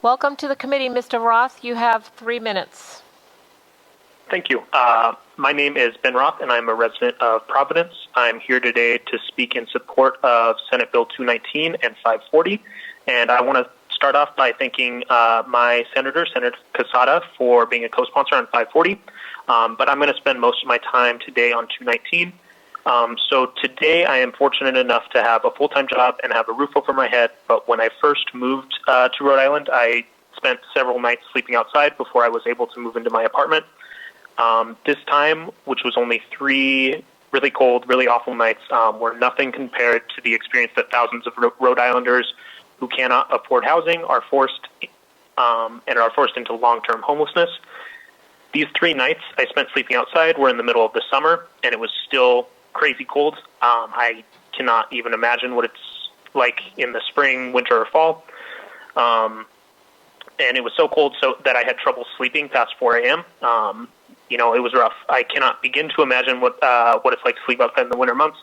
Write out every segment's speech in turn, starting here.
Welcome to the committee, Mr. Roth. You have 3 minutes. Thank you. My name is Ben Roth, and I'm a resident of Providence. I'm here today to speak in support of Senate Bill 219 and 540. And I want to start off by thanking my Senator Casada, for being a co-sponsor on 540. But I'm going to spend most of my time today on 219. So today I am fortunate enough to have a full-time job and have a roof over my head. But when I first moved to Rhode Island, I spent several nights sleeping outside before I was able to move into my apartment. This time, which was only 3 really cold, really awful nights, were nothing compared to the experience that thousands of Rhode Islanders who cannot afford housing are forced into long-term homelessness. These 3 nights I spent sleeping outside were in the middle of the summer, and it was still crazy cold. I cannot even imagine what it's like in the spring, winter, or fall. And it was so cold that I had trouble sleeping past 4 a.m. It was rough. I cannot begin to imagine what it's like to sleep outside in the winter months.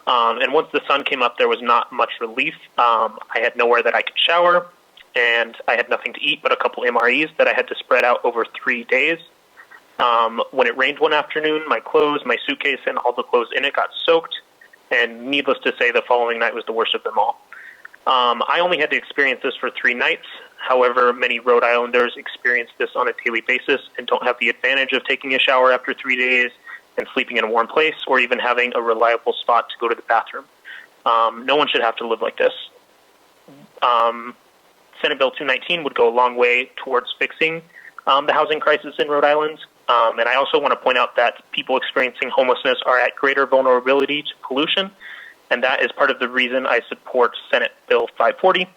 And once the sun came up, there was not much relief. I had nowhere that I could shower, and I had nothing to eat but a couple MREs that I had to spread out over 3 days. When it rained one afternoon, my clothes, my suitcase, and all the clothes in it got soaked, and needless to say, the following night was the worst of them all. I only had to experience this for 3 nights. However, many Rhode Islanders experience this on a daily basis and don't have the advantage of taking a shower after 3 days and sleeping in a warm place, or even having a reliable spot to go to the bathroom. No one should have to live like this. Senate Bill 219 would go a long way towards fixing the housing crisis in Rhode Island. And I also want to point out that people experiencing homelessness are at greater vulnerability to pollution, and that is part of the reason I support Senate Bill 540.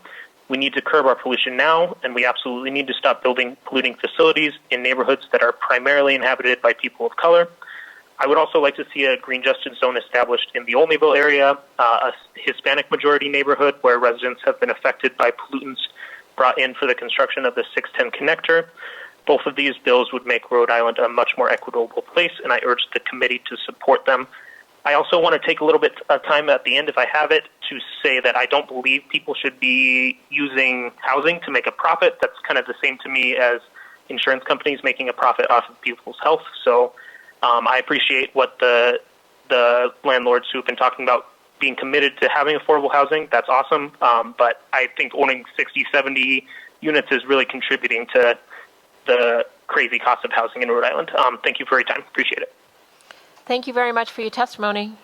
We need to curb our pollution now, and we absolutely need to stop building polluting facilities in neighborhoods that are primarily inhabited by people of color. I would also like to see a green justice zone established in the Olneyville area, a Hispanic majority neighborhood where residents have been affected by pollutants brought in for the construction of the 610 connector. Both of these bills would make Rhode Island a much more equitable place, and I urge the committee to support them. I also want to take a little bit of time at the end, if I have it, to say that I don't believe people should be using housing to make a profit. That's kind of the same to me as insurance companies making a profit off of people's health. So I appreciate what the landlords who have been talking about being committed to having affordable housing. That's awesome. But I think owning 60, 70 units is really contributing to the crazy cost of housing in Rhode Island. Thank you for your time. Appreciate it. Thank you very much for your testimony.